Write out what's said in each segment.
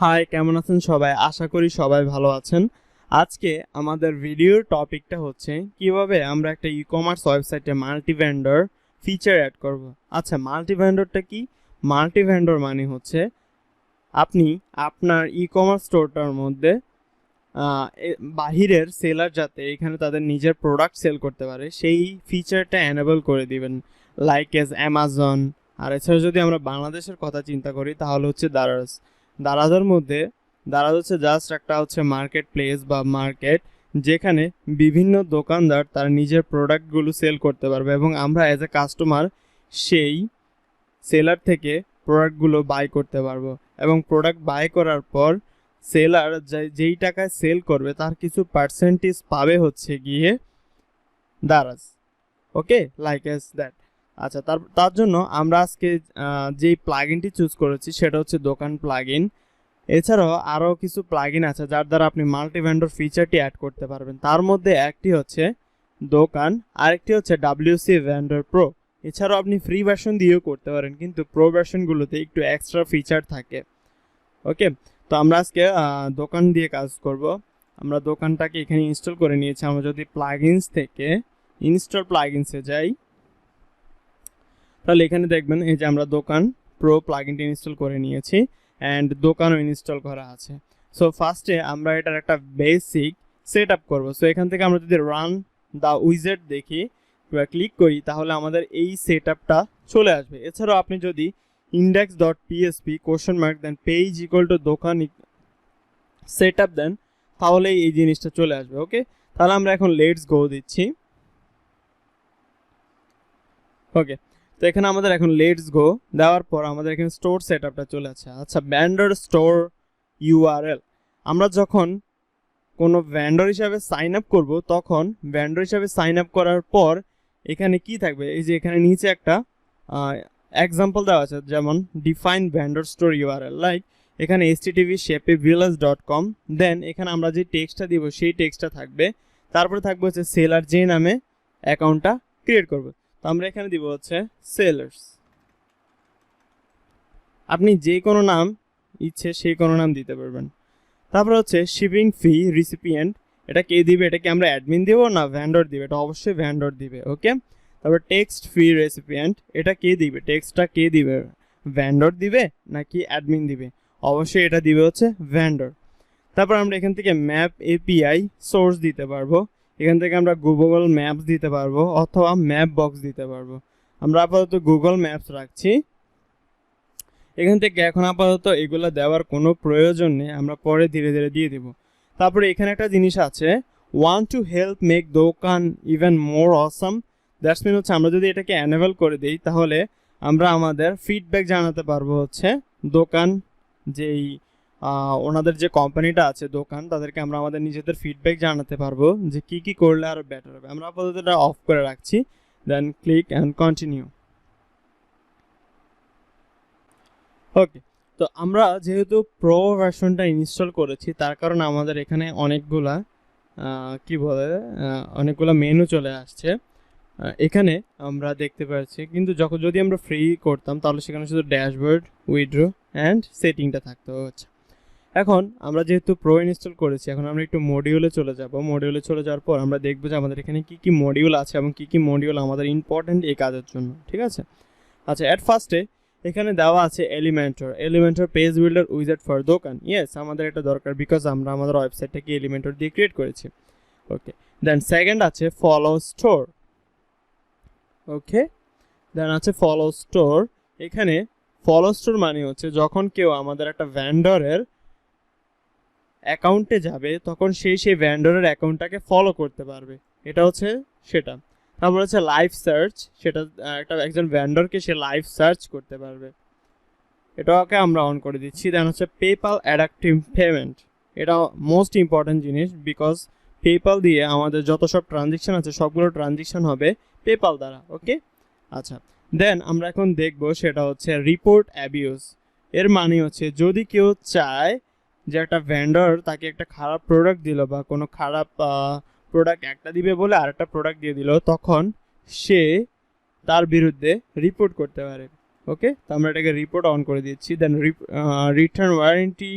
High, কেমন আছেন সবাই? আশা করি সবাই ভালো আছেন। আজকে আমাদের ভিডিওর টপিকটা হচ্ছে কিভাবে আমরা একটা ই-কমার্স ওয়েবসাইটে মাল্টি ভেন্ডর ফিচার অ্যাড করব। আচ্ছা, মাল্টি ভেন্ডরটা কি? মাল্টি ভেন্ডর মানে হচ্ছে আপনি আপনার ই-কমার্স স্টোরটার মধ্যে বাহিরের সেলার যাতে এখানে তাদের নিজের প্রোডাক্ট সেল করতে পারে সেই ফিচারটা এনেবল করে দিবেন, লাইক এজ অ্যামাজন। আর এছাড়া যদি আমরা বাংলাদেশের কথা চিন্তা করি তাহলে হচ্ছে দারাজ। দারাজের মধ্যে দারাজ হচ্ছে জাস্ট একটা হচ্ছে মার্কেট প্লেস বা মার্কেট, যেখানে বিভিন্ন দোকানদার তার নিজের প্রোডাক্টগুলো সেল করতে পারবে এবং আমরা অ্যাজ এ কাস্টমার সেই সেলার থেকে প্রোডাক্টগুলো বাই করতে পারবো এবং প্রোডাক্ট বাই করার পর সেলার যেই টাকায় সেল করবে তার কিছু পার্সেন্টেজ পাবে হচ্ছে গিয়ে দারাজ। ওকে, লাইক এস দ্যাট। আচ্ছা, তার জন্য আমরা আজকে যেই প্লাগইনটি চুজ করেছি সেটা হচ্ছে দোকান প্লাগইন। এছাড়াও আরও কিছু প্লাগইন আছে যার দ্বারা আপনি মাল্টি ভেন্ডর ফিচারটি অ্যাড করতে পারবেন। তার মধ্যে একটি হচ্ছে দোকান, আরেকটি হচ্ছে WC ভেন্ডর প্রো। এছাড়াও আপনি ফ্রি ভার্সন দিয়েও করতে পারেন, কিন্তু প্রো ভার্সনগুলোতে একটু এক্সট্রা ফিচার থাকে। ওকে, তো আমরা আজকে দোকান দিয়ে কাজ করব। আমরা দোকানটাকে এখানে ইনস্টল করে নিয়েছি। আমরা যদি প্লাগইনস থেকে ইনস্টল প্লাগইনসে যাই তাহলে এখানে দেখবেন এই যে আমরা দোকান প্রো প্লাগইনটি ইনস্টল করে নিয়েছি অ্যান্ড দোকানও ইনস্টল করা আছে। সো ফার্স্টে আমরা এটার একটা বেসিক সেট আপ করবো। সো এখান থেকে আমরা যদি রান দ্য উইজেট দেখি বা ক্লিক করি তাহলে আমাদের এই সেট আপটা চলে আসবে। এছাড়াও আপনি যদি index.php দেন page equal to Dokan set up দেন তাহলেই এই জিনিসটা চলে আসবে। ওকে, তাহলে আমরা এখন লেটস গো দিচ্ছি। ওকে, তো এখানে আমাদের এখন লেটস গো দেওয়ার পর আমাদের এখানে স্টোর সেট আপটা চলে আসছে। আচ্ছা, ভ্যান্ডর স্টোর ইউআরএল, আমরা যখন কোনো ভ্যান্ডর হিসাবে সাইন আপ করবো তখন ভ্যান্ডর হিসাবে সাইন আপ করার পর এখানে কি থাকবে, এই যে এখানে নিচে একটা এক্সাম্পল দেওয়া আছে, যেমন define vendor store URL, like এখানে http://shopevillage.com, দেন এখানে আমরা যে টেক্সটটা দিব সেই টেক্সটটা থাকবে। তারপরে থাকবে হচ্ছে সেলার যে নামে অ্যাকাউন্টটা ক্রিয়েট করবে। তো আমরা এখানে দিব হচ্ছে সেলার্স। আপনি যে কোনো নাম ইচ্ছে সেই কোনো নাম দিতে পারবেন। তারপর হচ্ছে শিপিং ফি রিসিপিয়েন্ট, এটা কে দিবে? এটা কি আমরা অ্যাডমিন দিব না ভ্যান্ডর দিবে? এটা অবশ্যই ভ্যান্ডর দিবে। ওকে, তারপর টেক্সট ফি রেসিপিয়েন্ট, এটা কে দিবে? টেক্সটটা কে দিবে? ভ্যান্ডর দিবে নাকি অ্যাডমিন দিবে? অবশ্যই এটা দিবে হচ্ছে ভ্যান্ডর। তারপর আমরা এখান থেকে ম্যাপ এপিআই সোর্স দিতে পারবো। এখান থেকে আমরা গুগল ম্যাপস দিতে পারবো অথবা ম্যাপ বক্স দিতে পারবো। আমরা আপাতত গুগল ম্যাপস রাখছি। এখান থেকে এখন আপাতত এগুলো দেওয়ার কোনো প্রয়োজন নেই, আমরা পরে ধীরে ধীরে দিয়ে দেব। তারপরে এখানে একটা জিনিস আছে, want to help make Dokan even more awesome. That's mean হচ্ছে আমরা যদি এটাকে এনেবল করে দিই তাহলে আমরা আমাদের ফিডব্যাক জানাতে পারবো হচ্ছে দোকান যেই ওনাদের যে কোম্পানিটা আছে দোকান, তাদেরকে আমরা আমাদের নিজেদের ফিডব্যাক জানাতে পারবো যে কি কি করলে আরও বেটার হবে। আমরা আপাতত এটা অফ করে রাখছি, দেন ক্লিক অ্যান্ড কন্টিনিউ। ওকে, তো আমরা যেহেতু প্রো ভার্সনটা ইনস্টল করেছি তার কারণে আমাদের এখানে অনেকগুলা অনেকগুলা মেনু চলে আসছে এখানে আমরা দেখতে পাচ্ছি। কিন্তু যদি আমরা ফ্রি করতাম তাহলে সেখানে শুধু ড্যাশবোর্ড, উইথড্র অ্যান্ড সেটিংটা থাকতো। আচ্ছা, এখন আমরা যেহেতু প্রো ইনস্টল করেছি এখন আমরা একটু মডিউলে চলে যাব। মডিউলে চলে যাওয়ার পর আমরা দেখবো যে আমাদের এখানে কি কি মডিউল আছে এবং কি কি মডিউল আমাদের ইম্পর্টেন্ট এই কাজের জন্য। ঠিক আছে, আচ্ছা, অ্যাট ফার্স্টে এখানে দেওয়া আছে এলিমেন্টর পেজ বিল্ডার উইজেট ফর দোকান। ইয়েস, আমাদের এটা দরকার বিকজ আমরা আমাদের ওয়েবসাইটটাকে এলিমেন্টর দিয়ে ক্রিয়েট করেছি। ওকে, দেন সেকেন্ড আছে ফলো স্টোর। ওকে, দেন আছে ফলো স্টোর। এখানে ফলো স্টোর মানে হচ্ছে যখন কেউ আমাদের একটা ভ্যান্ডরের অ্যাকাউন্টে যাবে তখন সেই ভ্যান্ডরের অ্যাকাউন্টটাকে ফলো করতে পারবে, এটা হচ্ছে সেটা। তারপর হচ্ছে লাইভ সার্চ, সেটা একজন ভ্যান্ডরকে সে লাইভ সার্চ করতে পারবে, এটাকে আমরা অন করে দিচ্ছি। দেন হচ্ছে পেপাল অ্যাডাপটিভ পেমেন্ট, এটা মোস্ট ইম্পর্টেন্ট জিনিস বিকজ পেপাল দিয়ে আমাদের যত সব ট্রানজেকশন আছে সবগুলো ট্রানজেকশন হবে পেপাল দ্বারা। ওকে, আচ্ছা, দেন আমরা এখন দেখব সেটা হচ্ছে রিপোর্ট অ্যাবিউজ। এর মানে হচ্ছে যদি কেউ চায় যে একটা ভ্যান্ডর তাকে একটা খারাপ প্রোডাক্ট দিল বা কোনো খারাপ প্রোডাক্ট একটা দিবে বলে আরেকটা প্রোডাক্ট দিয়ে দিল, তখন সে তার বিরুদ্ধে রিপোর্ট করতে পারে। ওকে, তো আমরা এটাকে রিপোর্ট অন করে দিচ্ছি। Then return warranty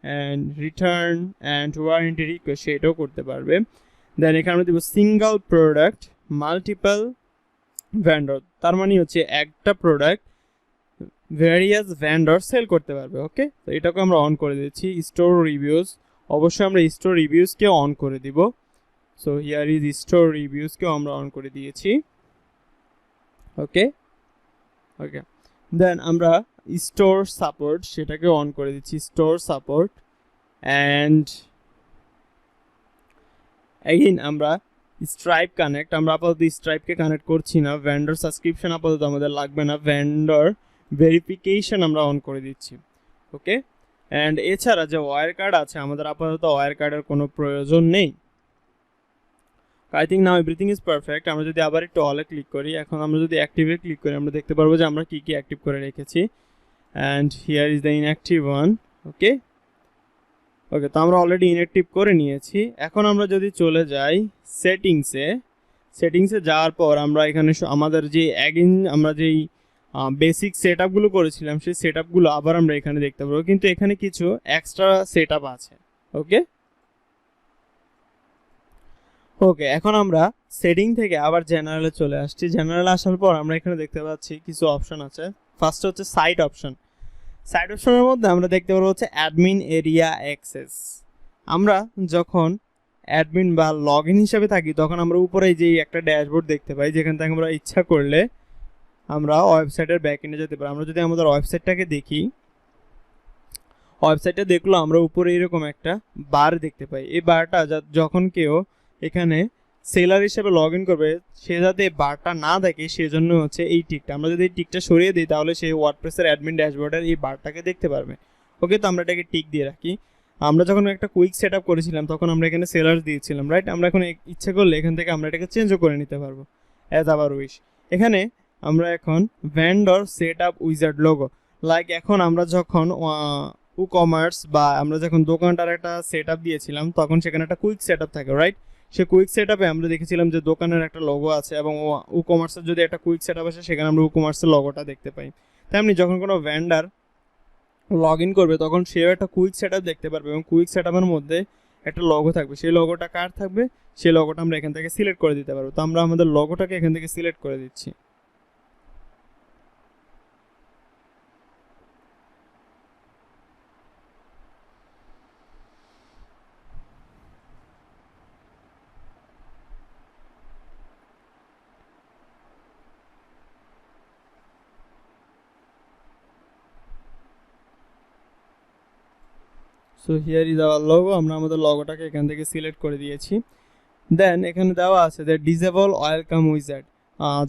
and return and warranty request সেটাও করতে পারবে। দেন এখানে আমরা দেবো সিঙ্গল প্রোডাক্ট মাল্টিপল ভ্যান্ডর, তার মানে হচ্ছে একটা প্রোডাক্ট ভ্যারিয়াস ভ্যান্ডর সেল করতে পারবে। ওকে, তো এটাকে আমরা অন করে দিচ্ছি। স্টোর রিভিউজ, অবশ্যই আমরা স্টোর রিভিউজকে অন করে দিব। সো হিয়ার ইজ স্টোর রিভিউজকেও আমরা অন করে দিয়েছি। ওকে ওকে, দেন আমরা স্টোর সাপোর্ট সেটাকে অন করে দিচ্ছি, স্টোর সাপোর্ট। অ্যান্ড এগেইন আমরা স্ট্রাইপ কানেক্ট, আমরা আপাতত স্ট্রাইপকে কানেক্ট করছি না। ভ্যান্ডর সাবস্ক্রিপশন আপাতত আমাদের লাগবে না, ভ্যান্ডর ভেরিফিকেশন আমরা অন করে দিচ্ছি। ওকে, অ্যান্ড এছাড়া যে ওয়্যার কার্ড আছে আমাদের আপাতত ওয়্যার কার্ডের কোনো প্রয়োজন নেই। I think now everything is perfect. আমরা যদি আবার একটু অলে ক্লিক করি, এখন আমরা যদি অ্যাক্টিভে ক্লিক করি আমরা দেখতে পারবো যে আমরা কী কী অ্যাক্টিভ করে রেখেছি। And here is the inactive one. Okay okay, তো আমরা অলরেডি ইনঅ্যাক্টিভ করে নিয়েছি। এখন আমরা যদি চলে যাই সেটিংসে যাওয়ার পর আমরা এখানে আমাদের যে অ্যাগেইন আমরা যেই বেসিক সেট আপগুলো করেছিলাম সেই সেট আপগুলো আবার আমরা এখানে দেখতে পারবো, কিন্তু এখানে কিছু এক্সট্রা সেট আপ আছে। ওকে ওকে, এখন আমরা সেটিং থেকে আবার জেনারেলে চলে আসছি। জেনারেলে আসার পর আমরা এখানে দেখতে পাচ্ছি কিছু অপশন আছে। ফার্স্ট হচ্ছে সাইট অপশন। সাইট অপশনের মধ্যে আমরা দেখতে পারবো হচ্ছে অ্যাডমিন এরিয়া অ্যাক্সেস। আমরা যখন অ্যাডমিন বা লগ ইন হিসাবে থাকি তখন আমরা উপরে যে একটা ড্যাশবোর্ড দেখতে পাই, যেখান থেকে আমরা ইচ্ছা করলে আমরা ওয়েবসাইটের ব্যাক এন্ডে যেতে পারি। আমরা যদি আমাদের ওয়েবসাইটটাকে দেখি, ওয়েবসাইটে দেখলো আমরা উপরে এরকম একটা বার দেখতে পাই। এই বারটা যখন কেউ এখানে সেলার হিসেবে লগ ইন করবে সে যাতে বারটা না দেখে সেজন্য হচ্ছে এই টিকটা। আমরা যদি এই টিকটা সরিয়ে দিই তাহলে সেই ওয়ার্ডপ্রেসের অ্যাডমিন ড্যাশবোর্ডের এই বারটাকে দেখতে পারবে। ওকে, তো আমরা এটাকে টিক দিয়ে রাখি। আমরা যখন একটা কুইক সেট আপ করেছিলাম তখন আমরা এখানে সেলার্স দিয়েছিলাম, রাইট? আমরা এখন ইচ্ছে করলে এখান থেকে আমরা এটাকে চেঞ্জও করে নিতে পারবো অ্যাজ আওয়ার উইশ। এখানে আমরা এখন vendor set up wizard logo, like এখন আমরা যখন ই কমার্স বা আমরা যখন দোকানটার একটা সেট আপ দিয়েছিলাম তখন সেখানে একটা কুইক সেট আপ থাকে, রাইট? সে কুইক সেট আপে আমরা দেখেছিলাম যে দোকানের একটা লোগো আছে এবং ই কমার্সের যদি একটা কুইক সেট আপ আসে সেখানে আমরা ই কমার্সের লোগোটা দেখতে পাই। তেমনি যখন কোনো ভেন্ডার লগ ইন করবে তখন সেও একটা কুইক সেট আপ দেখতে পারবে এবং কুইক সেট আপের মধ্যে একটা লোগো থাকবে। সেই লোগোটা কার থাকবে, সেই লোগোটা আমরা এখান থেকে সিলেক্ট করে দিতে পারবো। তো আমরা আমাদের লোগোটাকে এখান থেকে সিলেক্ট করে দিচ্ছি। So here is our logo. আমরা আমাদের লোগোটাকে এখান থেকে সিলেক্ট করে দিয়েছি। দেন এখানে দেওয়া আছে যে ডিসেবল ওয়েলকাম উইজার্ড।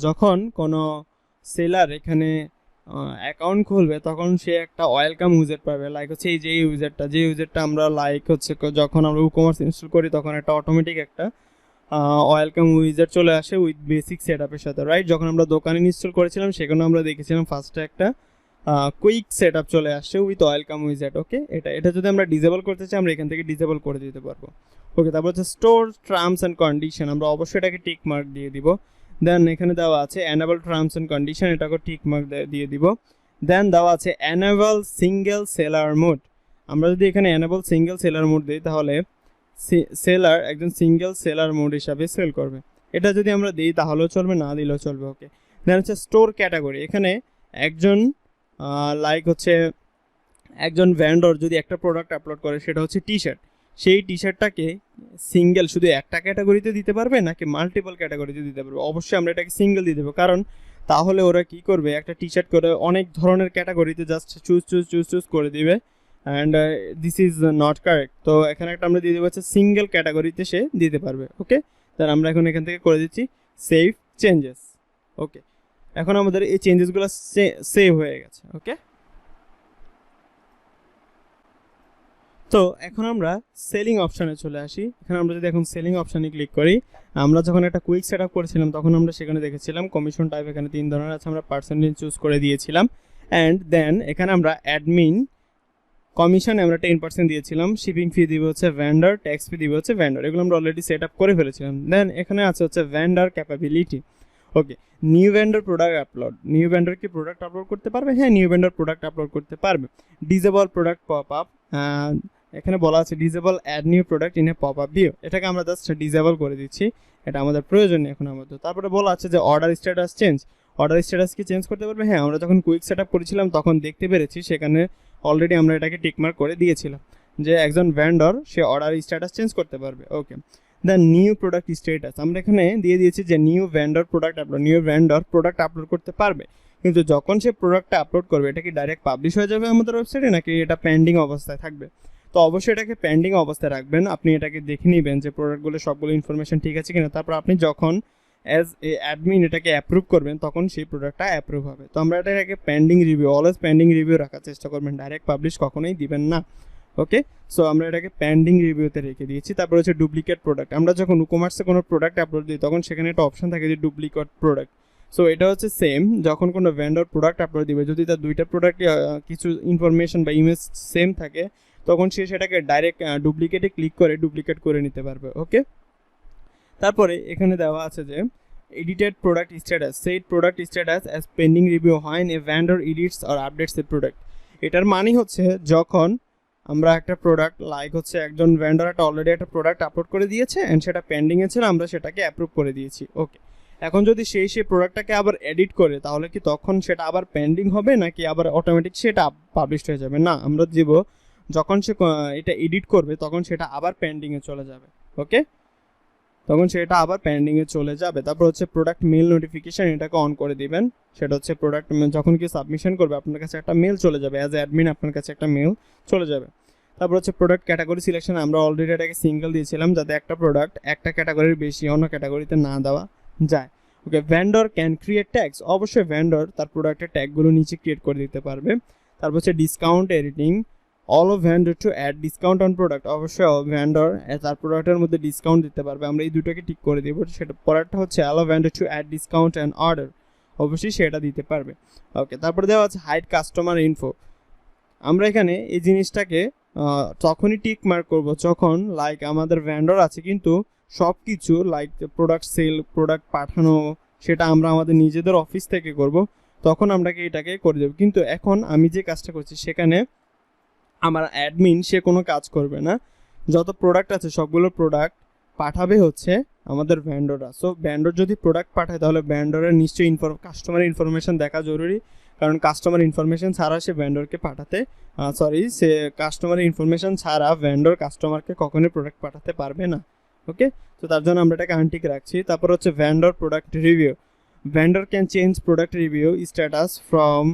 যখন কোনো সেলার এখানে অ্যাকাউন্ট খুলবে তখন সে একটা ওয়েলকাম উইজার্ড পাবে, লাইক হচ্ছে এই যে উইজার্ডটা আমরা লাইক হচ্ছে যখন আমরা ই কমার্স ইনস্টল করি তখন একটা অটোমেটিক একটা ওয়েলকাম উইজার্ড চলে আসে উইথ বেসিক সেট আপের সাথে, রাইট? যখন আমরা দোকানে ইনস্টল করেছিলাম সেখানে আমরা দেখেছিলাম ফার্স্টে একটা কুইক সেট আপ চলে আসছে উইথ ওয়েলকাম উইজার্ড। ওকে, এটা যদি আমরা ডিসেবল করতে চাই আমরা এখান থেকে ডিসেবল করে দিতে পারবো। ওকে, তারপর হচ্ছে স্টোর টার্মস অ্যান্ড কন্ডিশন, আমরা অবশ্যই এটাকে টিক মার্ক দিয়ে দিব। দেন এখানে দেওয়া আছে অ্যানেবল টার্মস অ্যান্ড কন্ডিশন, এটাকে টিক মার্ক দিয়ে দিব। দেন দেওয়া আছে অ্যানেবল সিঙ্গেল সেলার মোড। আমরা যদি এখানে অ্যানেবল সিঙ্গেল সেলার মোড দিই তাহলে সেলার একজন সিঙ্গেল সেলার মোড হিসাবে সেল করবে। এটা যদি আমরা দিই তাহলেও চলবে, না দিলেও চলবে। ওকে, দেন হচ্ছে স্টোর ক্যাটাগরি। এখানে একজন লাইক হচ্ছে একজন ভ্যান্ডর যদি একটা প্রোডাক্ট আপলোড করে সেটা হচ্ছে টি শার্ট, সেই টি শার্টটাকে সিঙ্গেল শুধু একটা ক্যাটাগরিতে দিতে পারবে নাকি মাল্টিপল ক্যাটাগরিতে দিতে পারবে? অবশ্যই আমরা এটাকে সিঙ্গেল দিয়ে দেবো, কারণ তাহলে ওরা কি করবে একটা টি শার্ট করে অনেক ধরনের ক্যাটাগরিতে জাস্ট চুজ করে দিবে, and this is not correct. তো এখানে একটা আমরা দিয়ে দেবো হচ্ছে সিঙ্গেল ক্যাটাগরিতে সে দিতে পারবে। ওকে, তাহলে আমরা এখন এখান থেকে করে দিচ্ছি সেভ চেঞ্জেস। ওকে, এখন আমাদের এই চেঞ্জেসগুলো সেভ হয়ে গেছে। ওকে, তো এখন আমরা সেলিং অপশানে চলে আসি। এখানে আমরা যদি এখন সেলিং অপশানে ক্লিক করি, আমরা যখন একটা কুইক সেট আপ করেছিলাম তখন আমরা সেখানে দেখেছিলাম কমিশন টাইপ এখানে 3 ধরনের আছে, আমরা পার্সেন্টেজ চুজ করে দিয়েছিলাম। অ্যান্ড দেন এখানে আমরা অ্যাডমিন কমিশনে আমরা 10% দিয়েছিলাম, শিপিং ফি দিবে হচ্ছে ভ্যান্ডার, ট্যাক্স ফি দিবে হচ্ছে ভ্যান্ডার, এগুলো আমরা অলরেডি সেট আপ করে ফেলেছিলাম। দেন এখানে আছে হচ্ছে vendor capability. Okay, new vendor product upload, new vendor কি প্রোডাক্ট আপলোড করতে পারবে? হ্যাঁ, নিউ ভেন্ডর প্রোডাক্ট আপলোড করতে পারবে। ডিসেবল প্রোডাক্ট পপ আপ, এখানে বলা আছে disable add new product in a pop up view, এটাকে আমরা জাস্ট ডিসেবল করে দিচ্ছি, এটা আমাদের প্রয়োজন নেই এখন আমাদের। তারপরে বলা আছে যে order status change, order status কি চেঞ্জ করতে পারবে? হ্যাঁ, আমরা যখন কুইক সেট আপ করেছিলাম তখন দেখতে পেরেছি সেখানে অলরেডি আমরা এটাকে টিকমার্ক করে দিয়েছিলাম যে একজন ভেন্ডর সে অর্ডার স্ট্যাটাস চেঞ্জ করতে পারবে। ওকে, দ্য নিউ প্রোডাক্ট স্ট্যাটাস আমরা এখানে দিয়ে দিয়েছি যে new vendor product upload, new vendor product upload করতে পারবে, কিন্তু যখন সে প্রোডাক্টটা আপলোড করবে এটা কি ডাইরেক্ট পাবলিশ হয়ে যাবে আমাদের ওয়েবসাইটে নাকি এটা পেন্ডিং অবস্থায় থাকবে? তো অবশ্যই এটাকে পেন্ডিং অবস্থায় রাখবেন, আপনি এটাকে দেখে নেবেন যে প্রোডাক্টগুলো সবগুলো ইনফরমেশন ঠিক আছে কিনা, তারপর আপনি যখন অ্যাজ এ অ্যাডমিন এটাকে অ্যাপ্রুভ করবেন তখন সেই প্রোডাক্টটা অ্যাপ্রুভ হবে। তো আমরা এটাকে pending review, always pending review রাখার চেষ্টা করবেন, ডাইরেক্ট পাবলিশ কখনোই দিবেন না। ওকে, সো আমরা এটাকে পেন্ডিং রিভিউতে রেখে দিয়েছি। তারপর হচ্ছে ডুপ্লিকেট প্রোডাক্ট, আমরা যখন ই-কমার্সে কোনো প্রোডাক্ট আপলোড দিই তখন সেখানে একটা অপশন থাকে যে ডুপ্লিকেট প্রোডাক্ট। সো এটা হচ্ছে সেম, যখন কোনো ভেন্ডর প্রোডাক্ট আপলোড দিবে যদি তার দুইটা প্রোডাক্ট কিছু ইনফরমেশন বা ইমেজ সেম থাকে তখন সে সেটাকে ডাইরেক্ট ডুপ্লিকেটে ক্লিক করে ডুপ্লিকেট করে নিতে পারবে। ওকে, তারপরে এখানে দেওয়া আছে যে edited product status, set product status as pending review হয় a vendor edits or updates a product. এটার মানে হচ্ছে যখন আমরা একটা প্রোডাক্ট লাইক হচ্ছে একজন ভেন্ডর একটা অলরেডি একটা প্রোডাক্ট আপলোড করে দিয়েছে অ্যান্ড সেটা পেন্ডিংয়ে ছিল, আমরা সেটাকে অ্যাপ্রুভ করে দিয়েছি। ওকে, এখন যদি সেই প্রোডাক্টটাকে আবার এডিট করে তাহলে কি তখন সেটা আবার পেন্ডিং হবে নাকি আবার অটোমেটিক সেটা পাবলিশ হয়ে যাবে? না, আমরা দিব যখন সে এটা এডিট করবে তখন সেটা আবার পেন্ডিংয়ে চলে যাবে। ওকে, তখন সেটা আবার পেন্ডিংয়ে চলে যাবে। তারপর হচ্ছে প্রোডাক্ট মেল নোটিফিকেশান, এটাকে অন করে দিবেন, সেটা হচ্ছে প্রোডাক্ট যখন কি সাবমিশন করবে আপনার কাছে একটা মেল চলে যাবে, অ্যাজ অ্যাডমিন আপনার কাছে একটা মেল চলে যাবে। তারপর হচ্ছে প্রোডাক্ট ক্যাটাগরি সিলেকশন, আমরা অলরেডি এটাকে সিঙ্গেল দিয়েছিলাম যাতে একটা প্রোডাক্ট একটা ক্যাটাগরির বেশি অন্য ক্যাটাগরিতে না দেওয়া যায়। ওকে, ভেন্ডর ক্যান ক্রিয়েট ট্যাগস, অবশ্যই ভেন্ডর তার প্রোডাক্টের ট্যাগগুলো নিচে ক্রিয়েট করে দিতে পারবে। তারপর হচ্ছে discount editing, all of vendor to add discount on product, অবশ্যই ভেন্ডর তার প্রোডাক্টের মধ্যে ডিসকাউন্ট দিতে পারবে, আমরা এই দুটোকে ঠিক করে দিব। সেটা পরেরটা হচ্ছে allow vendor to add discount and order, অবশ্যই সেটা দিতে পারবে। ওকে, তারপর দেওয়া আছে হাইড কাস্টমার ইনফো, আমরা এখানে এই জিনিসটাকে তখনই টিক মার্ক করবো যখন লাইক আমাদের ভেন্ডর আছে কিন্তু সব কিছু লাইক প্রোডাক্ট সেল, প্রোডাক্ট পাঠানো সেটা আমরা আমাদের নিজেদের অফিস থেকে করব, তখন আমরা এটাকে করে দেবো। কিন্তু এখন আমি যে কাজটা করছি সেখানে আমার অ্যাডমিন সে কোনো কাজ করবে না, যত প্রোডাক্ট আছে সবগুলো প্রোডাক্ট পাঠাবে হচ্ছে আমাদের ভেন্ডররা। সো ভেন্ডর যদি প্রোডাক্ট পাঠায় তাহলে ভেন্ডরের নিশ্চয়ই কাস্টমার ইনফরমেশন দেখা জরুরি, কারণ কাস্টমার ইনফরমেশন ছাড়া সে ভেন্ডরকে পাঠাতে সে কাস্টমার ইনফরমেশন ছাড়া ভেন্ডর কাস্টমারকে কখনোই প্রোডাক্ট পাঠাতে পারবে না। ওকে, তো তার জন্য আমরা এটাকে আনটিক রাখছি। তারপর হচ্ছে vendor product review, vendor can change product review status from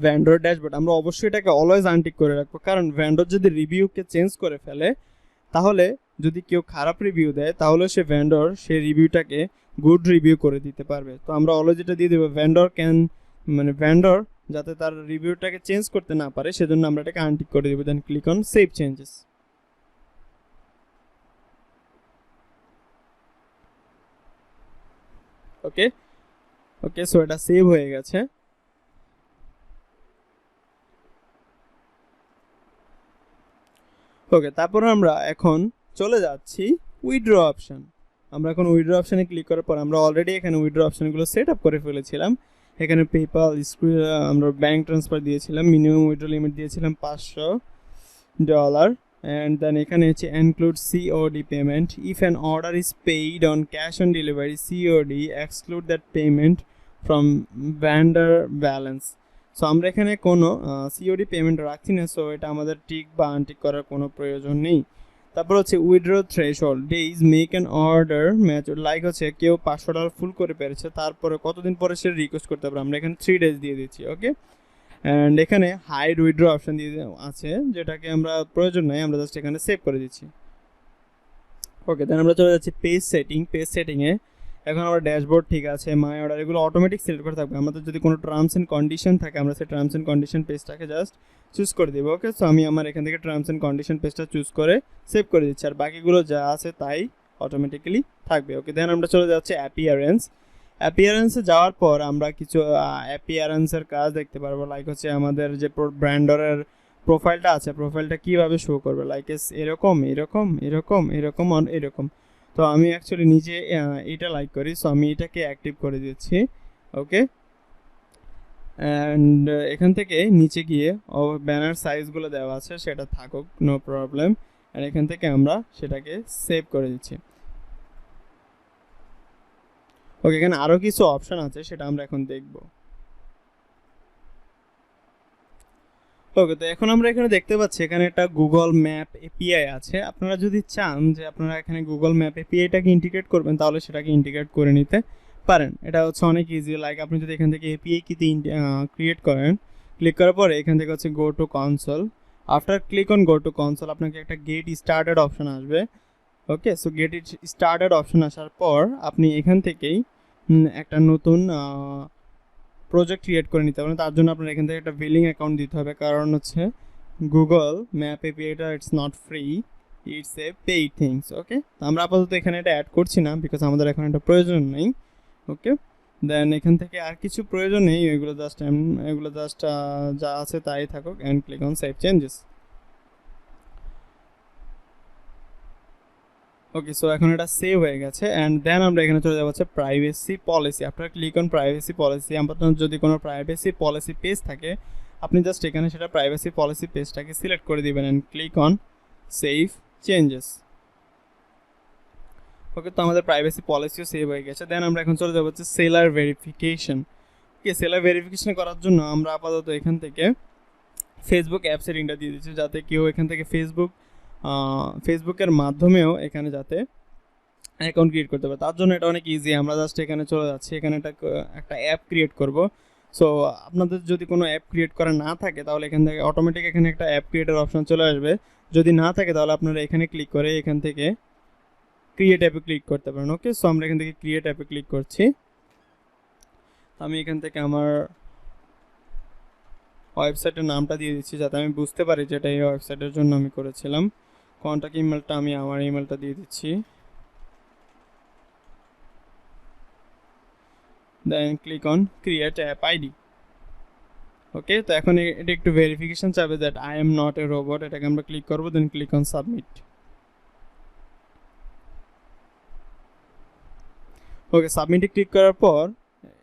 vendor dashboard, আমরা অবশ্যই এটাকে অলওয়েজ আনটিক করে রাখবো, কারণ ভেন্ডর যদি রিভিউকে চেঞ্জ করে ফেলে তাহলে যদি কেউ খারাপ রিভিউ দেয় তাহলে সে ভেন্ডর সেই রিভিউটাকে গুড রিভিউ করে দিতে পারবে। তো আমরা অলওয়েজ এটা দিয়ে দেবো ভেন্ডর ক্যান, মানে ভেন্ডর যাতে তার রিভিউটাকে চেঞ্জ করতে না পারে সেজন্য আমরা এটাকে আনটিক করে দেবো। Then click on save changes. Okay okay, so এটা সেভ হয়ে গেছে। ওকে, তারপর আমরা এখন চলে যাচ্ছি উইথড্র অপশান। আমরা এখন উইথড্র অপশানে ক্লিক করার পর আমরা অলরেডি এখানে উইথড্র অপশানগুলো সেট আপ করে ফেলেছিলাম। এখানে পেপাল, আমরা ব্যাঙ্ক ট্রান্সফার দিয়েছিলাম, মিনিমাম উইথড্র লিমিট দিয়েছিলাম $500, অ্যান্ড দেন এখানে হচ্ছে include COD payment, if an order is paid on cash on delivery COD exclude that payment from vendor balance. So আমরা এখানে কোনো সিওডি পেমেন্ট রাখছি না, সো এটা আমাদের টিক বা আনটিক করার কোনো প্রয়োজন নেই। তারপর হচ্ছে withdraw threshold, days make an order match, like হচ্ছে কেউ $500 ফুল করে পেরেছে তারপরে কতদিন পরে সে রিকোয়েস্ট করতে পারে, আমরা এখানে 3 days দিয়ে দিচ্ছি। ওকে, অ্যান্ড এখানে হাইড উইথড্র অপশান দিয়ে আছে যেটাকে আমরা প্রয়োজন নাই, আমরা জাস্ট এখানে সেভ করে দিচ্ছি। ওকে, দেন আমরা চলে যাচ্ছি পেজ সেটিং। পেজ সেটিংয়ে এখন আমরা ড্যাশবোর্ড ঠিক আছে, মাই অর্ডার এগুলো অটোমেটিক সিলেক্ট করে থাকবে, আমাদের যদি কোনো টার্মস অ্যান্ড কন্ডিশন থাকে আমরা সেই টার্মস অ্যান্ড কন্ডিশন পেজটাকে জাস্ট চুজ করে দেবো। ওকে, সো আমি আমার এখান থেকে টার্মস অ্যান্ড কন্ডিশন পেজটা চুজ করে সেভ করে দিচ্ছি, আর বাকিগুলো যা আছে তাই অটোমেটিক্যালি থাকবে। ওকে, দেন আমরা চলে যাচ্ছি অ্যাপিয়ারেন্সে যাওয়ার পর আমরা কিছু অ্যাপিয়ারেন্সের কাজ দেখতে পারবো, লাইক হচ্ছে আমাদের যে ব্র্যান্ডরের প্রোফাইলটা আছে প্রোফাইলটা কীভাবে শো করবে, লাইক এরকম এরকম এরকম এরকম এরকম। তো আমি অ্যাকচুয়ালি নিজে এটা লাইক করি, সো আমি এটাকে অ্যাক্টিভ করে দিচ্ছি। ওকে, অ্যান্ড এখান থেকে নিচে গিয়ে ব্যানার সাইজগুলো দেওয়া আছে সেটা থাকুক, নো প্রবলেম। অ্যান্ড এখান থেকে আমরা সেটাকে সেভ করে দিচ্ছি। ওকে, এখানে আরও কিছু অপশান আছে সেটা আমরা এখন দেখব। ওকে, তো এখন আমরা এখানে দেখতে পাচ্ছি এখানে একটা গুগল ম্যাপ এপিআই আছে। আপনারা যদি চান যে আপনারা এখানে গুগল ম্যাপ এপিআইটাকে ইন্টিগ্রেট করবেন তাহলে সেটাকে ইন্টিগ্রেট করে নিতে পারেন। এটা হচ্ছে অনেক ইজি। লাইক আপনি যদি এখান থেকে এপিআই কিতে ক্রিয়েট করেন, ক্লিক করার পরে এখান থেকে হচ্ছে go to console. After click on go to console আপনাকে একটা গেট স্টার্টেড অপশন আসবে। Okay, so get it started option আসার পর আপনি এখান থেকেই একটা নতুন প্রজেক্ট ক্রিয়েট করে নিতে পারেন। তার জন্য আপনার এখান থেকে একটা বিলিং অ্যাকাউন্ট দিতে হবে, কারণ হচ্ছে গুগল ম্যাপ এপিআইটা it's not free, it's a paid things. Okay, তো আমরা আপাতত এখানে এটা অ্যাড করছি না বিকজ আমাদের এখন এটা প্রয়োজন নেই। ওকে, দেন এখান থেকে আর কিছু প্রয়োজন নেই, এগুলো জাস্ট যা আছে তাই থাকুক। And click on save changes. Okay, so এখন এটা সেভ হয়ে গেছে। অ্যান্ড দেন আমরা এখানে চলে যাবো হচ্ছে প্রাইভেসি পলিসি। আপনার ক্লিক অন প্রাইভেসি পলিসি। আপনার যদি কোনো প্রাইভেসি পলিসি পেজ থাকে আপনি জাস্ট এখানে সেটা প্রাইভেসি পলিসি পেজটাকে সিলেক্ট করে দিবেন and click on save changes. Okay, তো আমাদের প্রাইভেসি পলিসিও সেভ হয়ে গেছে। দেন আমরা এখন চলে যাবো হচ্ছে সেলার ভেরিফিকেশন। ওকে, সেলার ভেরিফিকেশন করার জন্য আমরা আপাতত এখান থেকে ফেসবুক অ্যাপ সেটিংটা দিয়ে দিচ্ছি, যাতে কেউ এখান থেকে ফেসবুকের মাধ্যমেও এখানে যাতে অ্যাকাউন্ট ক্রিয়েট করতে পারে। তার জন্য এটা অনেক ইজি। আমরা জাস্ট এখানে চলে যাচ্ছি, এখানে একটা অ্যাপ ক্রিয়েট করব। সো আপনাদের যদি কোনো অ্যাপ ক্রিয়েট করা না থাকে তাহলে এখান থেকে অটোমেটিক এখানে একটা অ্যাপ ক্রিয়েটের অপশন চলে আসবে। যদি না থাকে তাহলে আপনারা এখানে ক্লিক করে এখান থেকে ক্রিয়েট অ্যাপে ক্লিক করতে পারেন। ওকে, সো আমরা এখান থেকে ক্রিয়েট অ্যাপে ক্লিক করছি। আমি এখান থেকে আমার ওয়েবসাইটের নামটা দিয়ে দিচ্ছি যাতে আমি বুঝতে পারি যে এটা এই ওয়েবসাইটের জন্য আমি করেছিলাম। কন্ট্যাক্ট ইমেলটা আমি আমার ইমেলটা দিয়ে দিচ্ছি। Then click on create app ID. Okay, তো এখন এটা একটু ভেরিফিকেশন চাবে that I am not a robot, এটাকে আমরা ক্লিক করবো। Then click on submit. Okay, সাবমিটে ক্লিক করার পর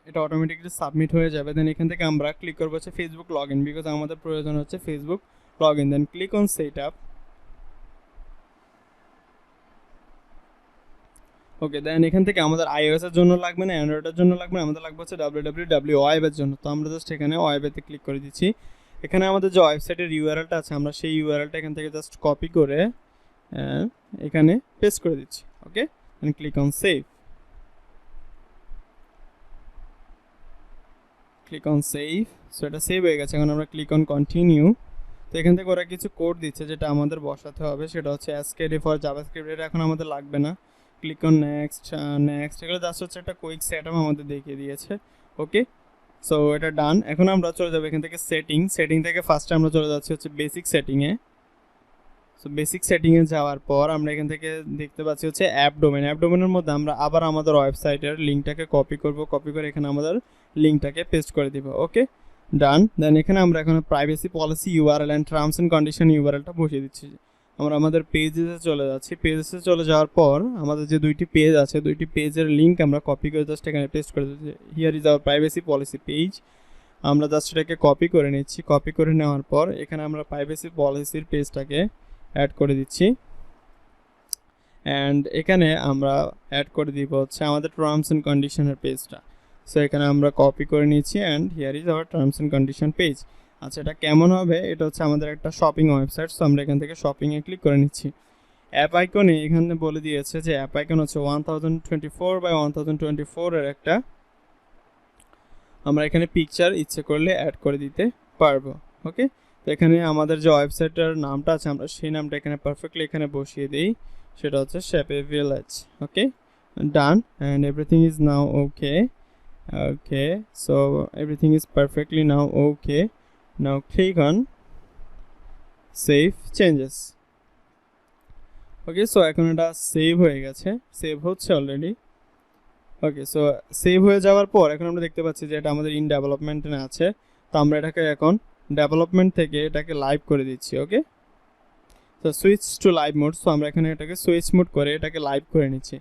এটা অটোমেটিকলি সাবমিট হয়ে যাবে। দেন এখান থেকে আমরা ক্লিক করবো হচ্ছে ফেসবুক লগ ইন, বিকজ আমাদের প্রয়োজন হচ্ছে Facebook log in. Then click on set up. Okay, then এখান থেকে আমাদের iOS এর জন্য লাগবে না, অ্যান্ড্রয়েডের জন্য লাগবে না, আমাদের লাগবে হচ্ছে www ওয়েবের জন্য। তো আমরা জাস্ট এখানে ওয়েবেতে ক্লিক করে দিচ্ছি। এখানে আমাদের যে ওয়েবসাইটের ইউআরএলটা আছে আমরা সেই ইউআরএলটা এখান থেকে জাস্ট কপি করে এখানে পেস্ট করে দিচ্ছি। Okay, then click on save. Click on save. So এটা সেভ হয়ে গেছে। এখন আমরা ক্লিক অন কন্টিনিউ। তো এখান থেকে ওরা কিছু কোড দিচ্ছে যেটা আমাদের বসাতে হবে, সেটা হচ্ছে এসকেডি ফর জাভাস্ক্রিপ্ট। এটা এখন আমাদের লাগবে না। Click on next. এগুলো জাস্ট হচ্ছে একটা কুইক সেটআপ আমাদের দেখিয়ে দিয়েছে। ওকে, সো এটা ডান। এখন আমরা চলে যাবো এখান থেকে সেটিং থেকে ফার্স্টে আমরা চলে যাচ্ছি হচ্ছে বেসিক সেটিংয়ে। সো বেসিক সেটিংয়ে যাওয়ার পর আমরা এখান থেকে দেখতে পাচ্ছি হচ্ছে অ্যাপ ডোমেনের মধ্যে আমরা আবার আমাদের ওয়েবসাইটের লিঙ্কটাকে কপি করে এখানে আমাদের লিঙ্কটাকে পেস্ট করে দিব। ওকে, ডান। দেন এখানে আমরা এখন privacy policy URL and terms and condition ইউআরএলটা বসিয়ে দিচ্ছি। আমরা আমাদের পেজে চলে যাচ্ছি। পেজে চলে যাওয়ার পর আমাদের যে দুইটি পেজ আছে, দুইটি পেজের লিঙ্ক আমরা কপি করে জাস্ট এখানে পেস্ট করে দিচ্ছি। Here is our privacy policy page. আমরা জাস্ট এটাকে কপি করে নিচ্ছি। কপি করে নেওয়ার পর এখানে আমরা প্রাইভেসি পলিসির পেজটাকে অ্যাড করে দিচ্ছি। অ্যান্ড এখানে আমরা অ্যাড করে দিব হচ্ছে আমাদের টার্মস অ্যান্ড কন্ডিশনের পেজটা। সো এখানে আমরা কপি করে নিচ্ছি and here is our terms and condition page. আচ্ছা, এটা কেমন হবে? এটা হচ্ছে আমাদের একটা শপিং ওয়েবসাইট। সো আমরা এখান থেকে শপিংয়ে ক্লিক করে নিচ্ছি। অ্যাপ আইকনে এখানে বলে দিয়েছে যে অ্যাপ আইকন হচ্ছে 1024 বাই 1024 এর একটা আমরা এখানে পিকচার ইচ্ছে করলে অ্যাড করে দিতে পারবো। ওকে, তো এখানে আমাদের যে ওয়েবসাইটের নামটা আছে আমরা সেই নামটা এখানে পারফেক্টলি এখানে বসিয়ে দিই, সেটা হচ্ছে শেপে village. Okay, done. And everything is now okay. Okay, so everything is perfectly now okay. Now click on save changes. Okay, so এখন এটা সেভ হয়ে গেছে, সেভ হচ্ছে অলরেডি। ওকে, সো সেভ হয়ে যাওয়ার পর এখন আমরা দেখতে পাচ্ছি যে এটা আমাদের ইন ডেভেলপমেন্টে আছে। তো আমরা এটাকে এখন ডেভেলপমেন্ট থেকে এটাকে লাইভ করে দিচ্ছি। ওকে, তো switch to live mode. So আমরা এখানে এটাকে সুইচ মোড করে এটাকে লাইভ করে নিচ্ছি।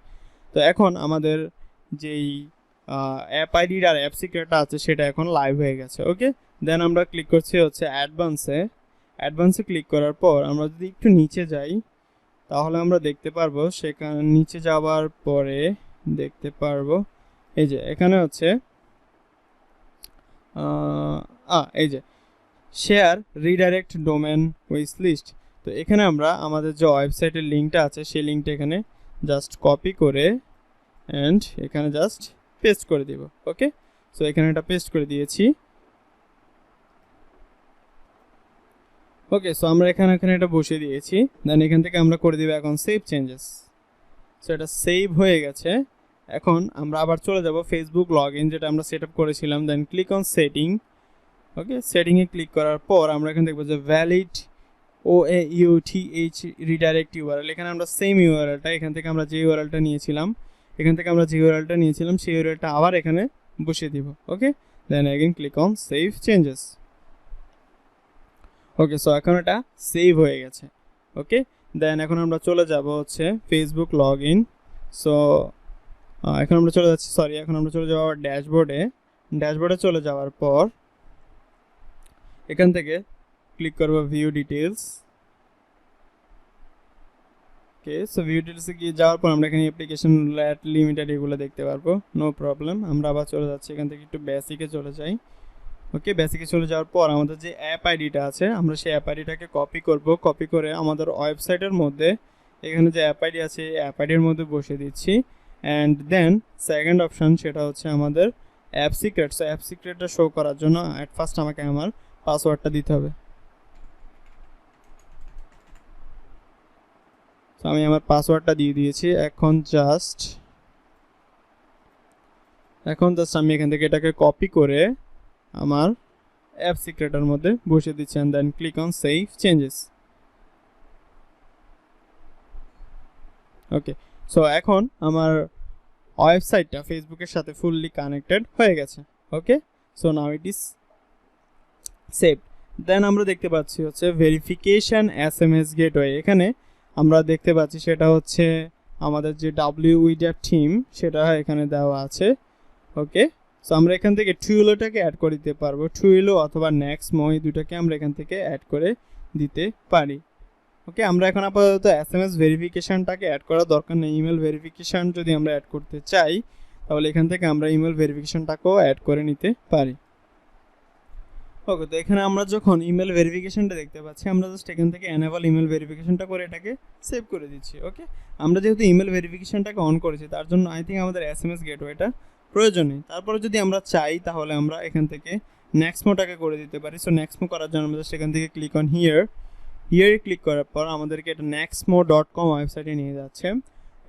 তো এখন আমাদের যেই অ্যাপ আইডি আর অ্যাপ সিক্রেটটা আছে সেটা এখন লাইভ হয়ে গেছে। ওকে, দেন আমরা ক্লিক করছি হচ্ছে অ্যাডভান্সে ক্লিক করার পর আমরা যদি একটু নিচে যাই তাহলে আমরা দেখতে পারবো, সেখানে নিচে যাওয়ার পরে দেখতে পারবো এই যে এখানে হচ্ছে এই যে share redirect domain with list. তো এখানে আমরা আমাদের যে ওয়েবসাইটের লিঙ্কটা আছে সেই লিঙ্কটা এখানে জাস্ট কপি করে অ্যান্ড এখানে জাস্ট পেস্ট করে দিব। ওকে, সো এখানে এটা পেস্ট করে দিয়েছি। ওকে, সো আমরা এখানে এটা বসিয়ে দিয়েছি। দেন এখান থেকে আমরা করে দিব এখন সেভ চেঞ্জেস। সো এটা সেভ হয়ে গেছে। এখন আমরা আবার চলে যাব ফেসবুক লগ ইন যেটা আমরা সেট আপ করেছিলাম। দেন ক্লিক অন সেটিং। ওকে, সেটিংয়ে ক্লিক করার পর আমরা এখানে দেখবো যে ভ্যালিড OAuth রিডাইরেক্ট ইউআরএল। এখানে আমরা সেম ইউআরএলটা এখান থেকে আমরা যে ইউআরএলটা নিয়েছিলাম সেই ইউআরএলটা আবার এখানে বসিয়ে দিব। Okay, then again click on save changes. Okay, so এখন এটা সেভ হয়ে গেছে। ওকে, দেন এখন আমরা চলে যাব হচ্ছে ফেসবুক লগ ইন। সো এখন আমরা চলে যাব আবার ড্যাশবোর্ডে চলে যাওয়ার পর এখান থেকে ক্লিক করব ভিউ ডিটেলস। ওকে, সো ভিউ ডিটেলসে গিয়ে যাওয়ার পর আমরা এখানে অ্যাপ্লিকেশন লিমিটেড এগুলো দেখতে পারবো, নো প্রবলেম। আমরা আবার চলে যাচ্ছি এখান থেকে একটু বেসিকে চলে যাই। ওকে, বেসিকে চলে যাওয়ার পর আমাদের যে অ্যাপ আইডিটা আছে আমরা সেই অ্যাপ আইডিটাকে কপি করে আমাদের ওয়েবসাইটের মধ্যে এখানে যে অ্যাপ আইডি আছে অ্যাপ আইডির মধ্যে বসিয়ে দিচ্ছি। অ্যান্ড দেন সেকেন্ড অপশান সেটা হচ্ছে আমাদের অ্যাপ সিক্রেট। সো অ্যাপ সিক্রেটটা শো করার জন্য অ্যাট ফার্স্ট আমাকে আমার পাসওয়ার্ডটা দিতে হবে। তো আমি আমার পাসওয়ার্ডটা দিয়ে দিয়েছি। এখন জাস্ট আমি এখান থেকে এটাকে কপি করে আমার অ্যাপ সিক্রেটের মধ্যে বসিয়ে দিচ্ছি। And then click on save changes. Okay, so এখন আমার ওয়েবসাইটটা ফেসবুকের সাথে ফুললি কানেক্টেড হয়ে গেছে। Okay, so now it is save. Then আমরা দেখতে পাচ্ছি হচ্ছে ভেরিফিকেশন SMS গেটওয়ে। এখানে আমরা দেখতে পাচ্ছি সেটা হচ্ছে আমাদের যে WWF থিম সেটা এখানে দেওয়া আছে। ওকে, সো আমরা এখান থেকে টুইলোটাকে অ্যাড করে দিতে পারবো, টুইলো অথবা নেক্সমো এই দুটাকে আমরা এখান থেকে অ্যাড করে দিতে পারি। ওকে, আমরা এখন আপাতত SMS ভেরিফিকেশনটাকে অ্যাড করার দরকার নেই। ইমেল ভেরিফিকেশন যদি আমরা অ্যাড করতে চাই তাহলে এখান থেকে আমরা ইমেল ভেরিফিকেশনটাকেও অ্যাড করে নিতে পারি। ওকে, তো এখানে আমরা যখন ইমেল ভেরিফিকেশনটা দেখতে পাচ্ছি আমরা জাস্ট এখান থেকে এনেবল ইমেল ভেরিফিকেশনটা করে এটাকে সেভ করে দিচ্ছি। ওকে, আমরা যেহেতু ইমেল ভেরিফিকেশনটাকে অন করেছি তার জন্য আই থিঙ্ক আমাদের SMS গেটওয়েটা প্রয়োজন নেই। তারপরে যদি আমরা চাই তাহলে আমরা এখান থেকে নেক্সমোটাকে করে দিতে পারি। সো নেক্সমো করার জন্য আমরা জাস্ট এখান থেকে ক্লিক অন হিয়ারে ক্লিক করার পর আমাদেরকে এটা nextmo.com ওয়েবসাইটে নিয়ে যাচ্ছে।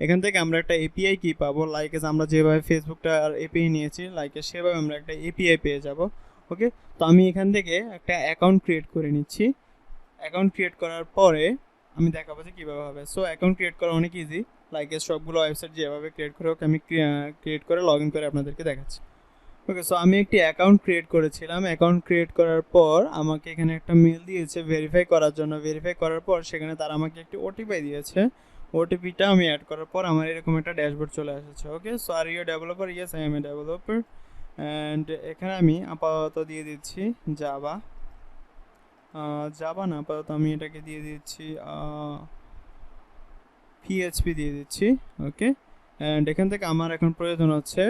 এখান থেকে আমরা একটা API কি পাবো, লাইক আমরা যেভাবে ফেসবুকটার API নিয়েছি লাইক সেভাবে আমরা একটা API পেয়ে যাব। ওকে, তো আমি এখান থেকে একটা অ্যাকাউন্ট ক্রিয়েট করে নিচ্ছি। অ্যাকাউন্ট ক্রিয়েট করার পরে আমি দেখাবো যে কীভাবে হবে। সো অ্যাকাউন্ট ক্রিয়েট করা অনেক ইজি, লাইক সবগুলো ওয়েবসাইট যেভাবে ক্রিয়েট করে ওকে আমি ক্রিয়েট করে লগ ইন করে আপনাদেরকে দেখাচ্ছি। ওকে, সো আমি একটি অ্যাকাউন্ট ক্রিয়েট করেছিলাম। অ্যাকাউন্ট ক্রিয়েট করার পর আমাকে এখানে একটা মেল দিয়েছে ভেরিফাই করার জন্য। ভেরিফাই করার পর সেখানে তারা আমাকে একটি ওটিপি দিয়েছে। ওটিপিটা আমি অ্যাড করার পর আমার এরকম একটা ড্যাশবোর্ড চলে এসেছে। Okay, so are you developer? Yes, I am a developer. And এখানে আমি আপাতত দিয়ে দিচ্ছি জাভা না, আপাতত আমি এটাকে দিয়ে দিচ্ছি PHP দিয়ে দিচ্ছি। ওকে, অ্যান্ড এখান থেকে আমার এখন প্রয়োজন হচ্ছে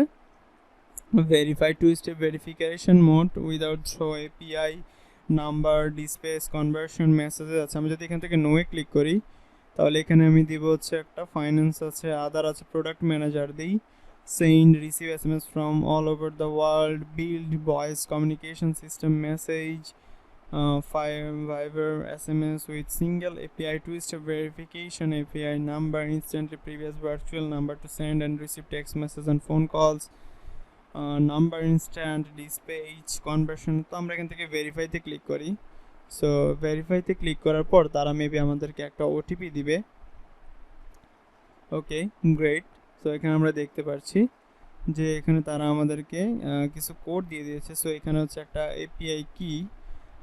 verify two step verification mode without through API number displays conversion messages আছে। আমি যদি এখান থেকে নোয়ে ক্লিক করি তাহলে এখানে আমি দিব হচ্ছে একটা ফাইন্যান্স আছে, আদার আছে, প্রোডাক্ট ম্যানেজার দিই, send receive SMS from all over the world, build voice communication system message, Fiverr SMS with single API two-step verification API number, instantly previous virtual number to send and receive text messages and phone calls, number instant dispatch conversion। তো আমরা এখান থেকে ভেরিফাইতে click করি। So ভেরিফাইতে click করার পর তারা maybe আমাদেরকে একটা ওটিপি দিবে। ওকে, গ্রেট। সো এখানে আমরা দেখতে পাচ্ছি যে এখানে তারা আমাদেরকে কিছু কোড দিয়ে দিয়েছে। সো এখানে হচ্ছে একটা API কি,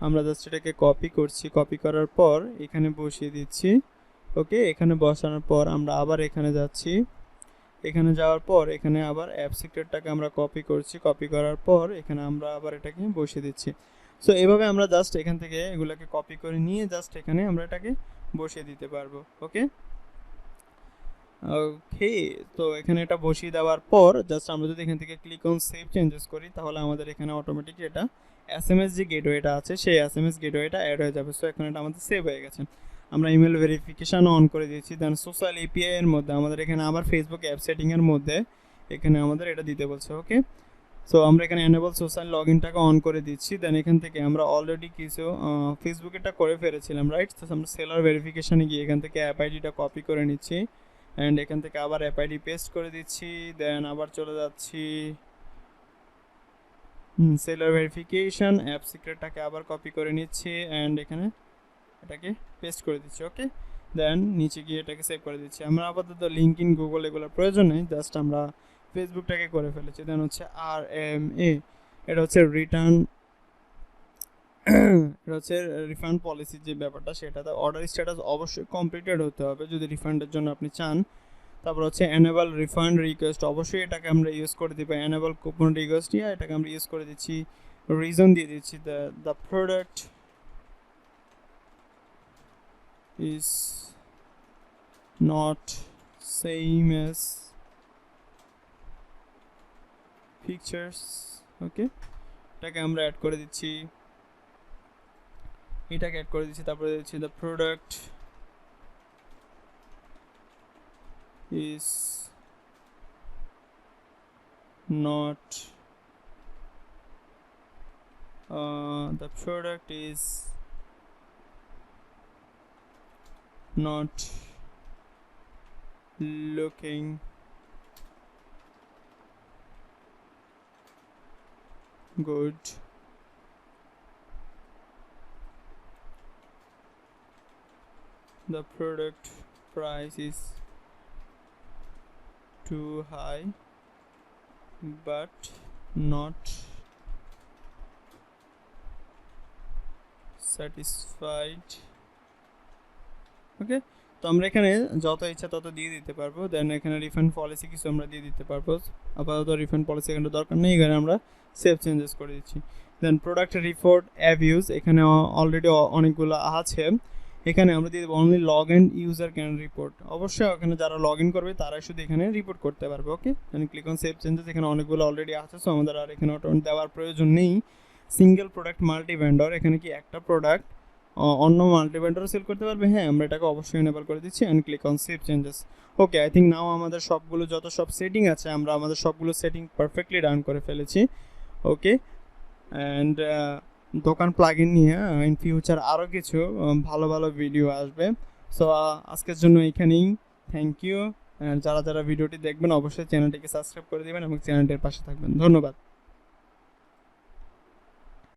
আমরা জাস্ট এটাকে কপি করছি। কপি করার পর এখানে বসিয়ে দিচ্ছি। ওকে, এখানে বসানোর পর আমরা আবার এখানে যাচ্ছি। এখানে যাওয়ার পর এখানে আবার অ্যাপ সিক্রেটটাকে আমরা কপি করছি, কপি করার পর এখানে আমরা আবার এটাকে বসিয়ে দিচ্ছি। সো এভাবে আমরা জাস্ট এখান থেকে এগুলোকে কপি করে নিয়ে জাস্ট এখানে আমরা এটাকে বসিয়ে দিতে পারবো। ওকে ওকে, তো এখানে এটা বসিয়ে দেওয়ার পর জাস্ট আমরা যদি এখান থেকে ক্লিক অন সেভ চেঞ্জেস করি তাহলে আমাদের এখানে অটোমেটিক এটা এসএমএস যে গেটওয়েটা আছে সেই এসএমএস গেটওয়েটা অ্যাড হয়ে যাবে। সো এখন এটা আমাদের সেভ হয়ে গেছে। আমরা ইমেল ভেরিফিকেশান অন করে দিয়েছি। দেন সোশ্যাল এপিআই এর মধ্যে আমাদের এখানে আবার ফেসবুক অ্যাপ সেটিংয়ের মধ্যে এখানে আমাদের এটা দিতে বলছে। ওকে, সো আমরা এখানে এনেবল সোশ্যাল লগ ইনটাকে অন করে দিচ্ছি। দেন এখান থেকে আমরা অলরেডি কিছু ফেসবুকেরটা করে ফেলেছিলাম, রাইট? তো আমরা সেলার ভেরিফিকেশানে গিয়ে এখান থেকে অ্যাপ আইডিটা কপি করে নিচ্ছি অ্যান্ড এখান থেকে আবার অ্যাপ আইডি পেস্ট করে দিচ্ছি। দেন আবার চলে যাচ্ছি সেলার ভেরিফিকেশান, অ্যাপ সিক্রেটটাকে আবার কপি করে নিচ্ছি অ্যান্ড এখানে এটাকে পেস্ট করে দিচ্ছি। ওকে, দেন নিচে গিয়ে এটাকে সেভ করে দিচ্ছি। আমরা আপাতত লিঙ্কডইন, গুগল এগুলোর প্রয়োজন নেই, জাস্ট আমরা ফেসবুকটাকে করে ফেলেছি। দেন হচ্ছে RMA, এটা হচ্ছে রিটার্ন, এটা হচ্ছে রিফান্ড পলিসির যে ব্যাপারটা সেটাতে অর্ডার স্ট্যাটাস অবশ্যই কমপ্লিটেড হতে হবে যদি রিফান্ডের জন্য আপনি চান। তারপর হচ্ছে এনেবল রিফান্ড রিকোয়েস্ট, অবশ্যই এটাকে আমরা ইউজ করে দিব। এনেবল কুপন রিকোয়েস্ট, এটাকে আমরা ইউজ করে দিচ্ছি। রিজন দিয়ে দিচ্ছি the product is not same as pictures। ওকে, এটাকে আমরা অ্যাড করে দিচ্ছি, এটাকে অ্যাড করে দিচ্ছি। তারপরে দিচ্ছি the product is not the product is not looking good, the product price is too high but not satisfied। ওকে, তো আমরা এখানে যত ইচ্ছা তত দিয়ে দিতে পারবো। দেন এখানে রিফান্ড পলিসি কিছু আমরা দিয়ে দিতে পারবো। আপাতত রিফান্ড পলিসি এখানে দরকার নেই, এখানে আমরা সেভ চেঞ্জেস করে দিচ্ছি। দেন প্রোডাক্ট রিপোর্ট অ্যাবিউজ, এখানে অলরেডি অনেকগুলো আছে। এখানে আমরা দিয়ে দেবো only log in user can report, অবশ্যই এখানে যারা লগ ইন করবে তারাই শুধু এখানে রিপোর্ট করতে পারবে। ওকে, then click on save changes, এখানে অনেকগুলো অলরেডি আছে, সো আমাদের আর এখানে দেওয়ার প্রয়োজন নেই। সিঙ্গেল প্রোডাক্ট মাল্টি ভেন্ডর, এখানে কি একটা প্রোডাক্ট অন্য মাল্টি ভেন্ডরও সেল করতে পারবে? হ্যাঁ, আমরা এটাকে অবশ্যই এনেবল করে দিচ্ছি and click on save changes. Okay, I think নাও আমাদের সবগুলো যত সব সেটিং আছে আমরা আমাদের সবগুলো সেটিং পারফেক্টলি রান করে ফেলেছি। ওকে, অ্যান্ড দোকান প্লাগ ইন নিয়ে ইন ফিউচার আরও কিছু ভালো ভালো ভিডিও আসবে। সো আজকের জন্য এখানেই, থ্যাংক ইউ। যারা যারা ভিডিওটি দেখবেন অবশ্যই চ্যানেলটিকে সাবস্ক্রাইব করে দেবেন এবং চ্যানেলটির পাশে থাকবেন। ধন্যবাদ।